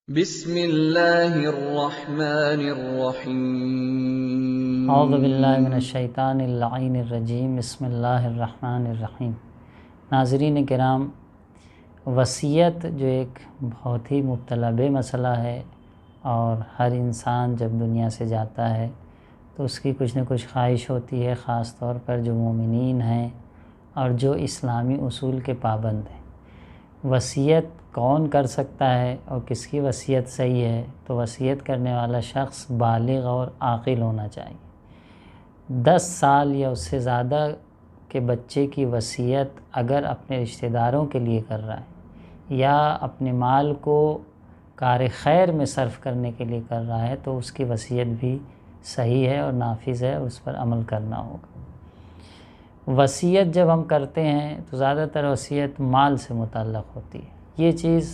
بسم اللہ الرحمن الرحیم۔ اعوذ باللہ من الشیطان اللعین الرجیم، بسم اللہ الرحمن الرحیم۔ ناظرین کرام، وصیت جو ایک بہت ہی مطلب مسئلہ ہے، اور ہر انسان جب دنیا سے جاتا ہے تو اس کی کچھ نہ کچھ خواہش ہوتی ہے، خاص طور پر جو مومنین ہیں اور جو اسلامی اصول کے پابند ہیں۔ وصیت کون کر سکتا ہے اور کس کی وصیت صحیح ہے؟ تو وصیت کرنے والا شخص بالغ اور عاقل ہونا چاہیے۔ 10 سال یا اس سے زیادہ کے بچے کی وصیت اگر اپنے رشتہ داروں کے لیے کر رہا ہے یا اپنے مال کو کار خیر میں صرف کرنے کے لیے کر رہا ہے تو اس کی وصیت بھی صحیح ہے اور نافذ ہے، اور اس پر عمل کرنا ہوگا۔ وصیت جب ہم کرتے ہیں تو زیادہ تر وصیت مال سے متعلق ہوتی ہے۔ یہ چیز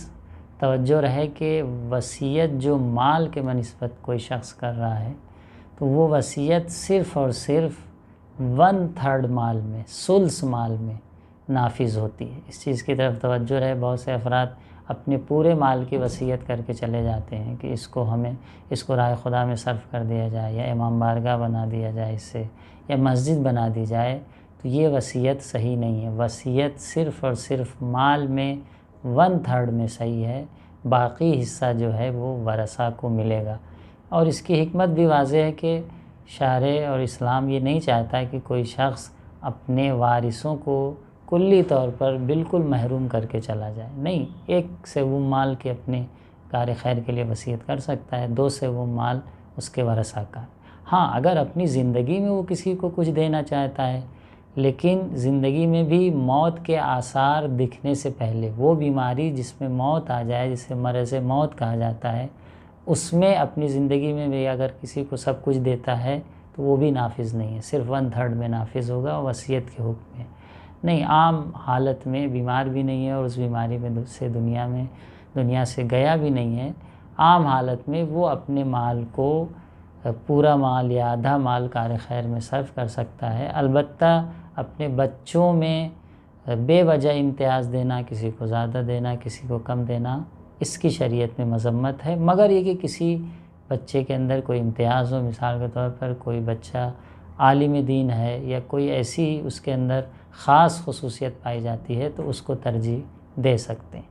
توجہ رہے کہ وصیت جو مال کے بنسبت کوئی شخص کر رہا ہے تو وہ وصیت صرف اور صرف 1/3 مال میں، ثلث مال میں نافذ ہوتی ہے۔ اس چیز کی طرف توجہ رہے۔ بہت سے افراد اپنے پورے مال کی وصیت کر کے چلے جاتے ہیں کہ اس کو راہ خدا میں صرف کر دیا جائے، یا امام بارگاہ بنا دیا جائے اس سے، یا مسجد بنا دی جائے، تو یہ وصیت صحیح نہیں ہے۔ وصیت صرف اور صرف مال میں 1/3 میں صحیح ہے، باقی حصہ جو ہے وہ ورثہ کو ملے گا۔ اور اس کی حکمت بھی واضح ہے کہ شرع اور اسلام یہ نہیں چاہتا کہ کوئی شخص اپنے وارثوں کو کلی طور پر بالکل محروم کر کے چلا جائے۔ نہیں، 1/7 مال کے اپنے کار خیر کے لیے وصیت کر سکتا ہے، 2/7 مال اس کے ورثہ کا۔ ہاں، اگر اپنی زندگی میں وہ کسی کو کچھ دینا چاہتا ہے، لیکن زندگی میں بھی موت کے آثار دکھنے سے پہلے، وہ بیماری جس میں موت آ جائے، جسے مرض موت کہا جاتا ہے، اس میں اپنی زندگی میں بھی اگر کسی کو سب کچھ دیتا ہے تو وہ بھی نافذ نہیں ہے، صرف 1/3 میں نافذ ہوگا، وصیت کے حکم میں نہیں۔ عام حالت میں بیمار بھی نہیں ہے اور اس بیماری میں سے دنیا سے گیا بھی نہیں ہے، عام حالت میں وہ اپنے مال کو پورا مال یا آدھا مال کار خیر میں صرف کر سکتا ہے۔ البتہ اپنے بچوں میں بے وجہ امتیاز دینا، کسی کو زیادہ دینا، کسی کو کم دینا، اس کی شریعت میں مذمت ہے، مگر یہ کہ کسی بچے کے اندر کوئی امتیاز ہو، مثال کے طور پر کوئی بچہ عالم دین ہے یا کوئی ایسی اس کے اندر خاص خصوصیت پائی جاتی ہے تو اس کو ترجیح دے سکتے ہیں۔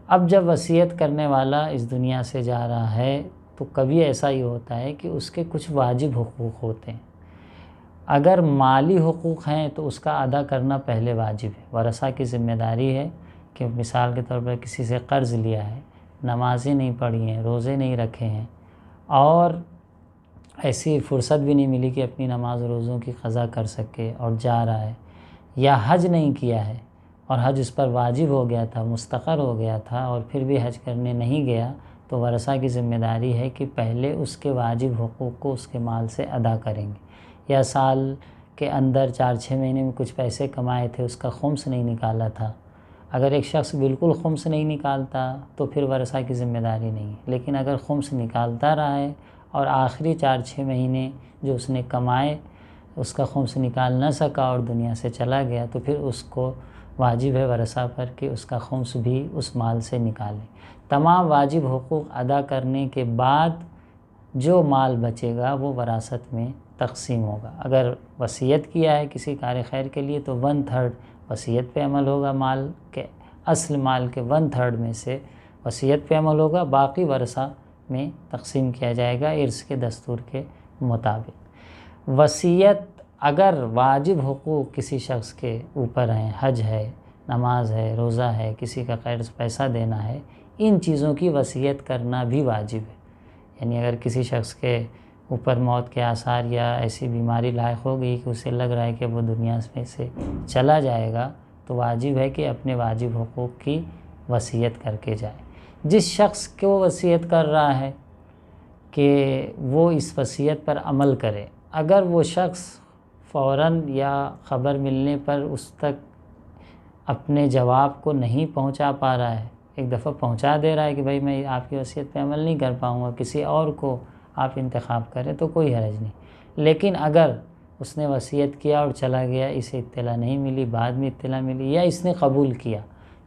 اب جب وصیت کرنے والا اس دنیا سے جا رہا ہے تو کبھی ایسا ہی ہوتا ہے کہ اس کے کچھ واجب حقوق ہوتے ہیں۔ اگر مالی حقوق ہیں تو اس کا ادا کرنا پہلے واجب ہے۔ ورثہ کی ذمہ داری ہے کہ مثال کے طور پر کسی سے قرض لیا ہے، نمازیں نہیں پڑھی ہیں، روزے نہیں رکھے ہیں، اور ایسی فرصت بھی نہیں ملی کہ اپنی نماز روزوں کی قضا کر سکے اور جا رہا ہے، یا حج نہیں کیا ہے اور حج اس پر واجب ہو گیا تھا، مستقر ہو گیا تھا، اور پھر بھی حج کرنے نہیں گیا، تو ورثہ کی ذمہ داری ہے کہ پہلے اس کے واجب حقوق کو اس کے مال سے ادا کریں گے۔ یا سال کے اندر 4-6 مہینے میں کچھ پیسے کمائے تھے، اس کا خمس نہیں نکالا تھا، اگر ایک شخص بالکل خمس نہیں نکالتا تو پھر ورثہ کی ذمہ داری نہیں ہے، لیکن اگر خمس نکالتا رہا ہے اور آخری 4-6 مہینے جو اس نے کمائے اس کا خمس نکال نہ سکا اور دنیا سے چلا گیا، تو پھر اس کو واجب ہے ورثہ پر کہ اس کا خمس بھی اس مال سے نکالے۔ تمام واجب حقوق ادا کرنے کے بعد جو مال بچے گا وہ وراثت میں تقسیم ہوگا۔ اگر وصیت کیا ہے کسی کار خیر کے لیے تو 1/3 وصیت پہ عمل ہوگا، مال کے اصل مال کے 1/3 میں سے وصیت پہ عمل ہوگا، باقی ورثہ میں تقسیم کیا جائے گا ارث کے دستور کے مطابق۔ وصیت اگر واجب حقوق کسی شخص کے اوپر ہیں، حج ہے، نماز ہے، روزہ ہے، کسی کا قرض پیسہ دینا ہے، ان چیزوں کی وصیت کرنا بھی واجب ہے۔ یعنی اگر کسی شخص کے اوپر موت کے آثار یا ایسی بیماری لاحق ہو گئی کہ اسے لگ رہا ہے کہ وہ دنیا میں سے چلا جائے گا، تو واجب ہے کہ اپنے واجب حقوق کی وصیت کر کے جائے۔ جس شخص کو وصیت کر رہا ہے کہ وہ اس وصیت پر عمل کرے، اگر وہ شخص فوراً یا خبر ملنے پر اس تک اپنے جواب کو نہیں پہنچا پا رہا ہے، ایک دفعہ پہنچا دے رہا ہے کہ بھائی میں آپ کی وصیت پہ عمل نہیں کر پاؤں گا، کسی اور کو آپ انتخاب کریں، تو کوئی حرج نہیں۔ لیکن اگر اس نے وصیت کیا اور چلا گیا، اسے اطلاع نہیں ملی، بعد میں اطلاع ملی، یا اس نے قبول کیا،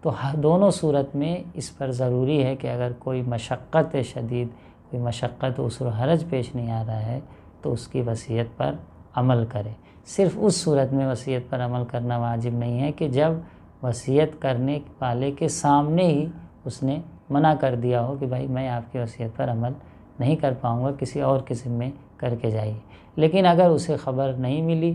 تو دونوں صورت میں اس پر ضروری ہے کہ اگر کوئی مشقت شدید، کوئی مشقت عسر و حرج پیش نہیں آ رہا ہے تو اس کی وصیت پر عمل کرے۔ صرف اس صورت میں وصیت پر عمل کرنا واجب نہیں ہے کہ جب وصیت کرنے والے کے سامنے ہی اس نے منع کر دیا ہو کہ بھائی میں آپ کی وصیت پر عمل نہیں کر پاؤں گا، کسی اور کے ذمے کر کے جائیے۔ لیکن اگر اسے خبر نہیں ملی،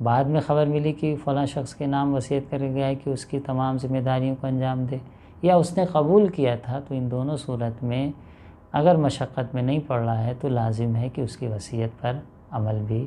بعد میں خبر ملی کہ فلاں شخص کے نام وصیت کر گیا ہے کہ اس کی تمام ذمہ داریوں کو انجام دے، یا اس نے قبول کیا تھا، تو ان دونوں صورت میں اگر مشقت میں نہیں پڑ رہا ہے تو لازم ہے کہ اس کی وصیت پر عمل بھی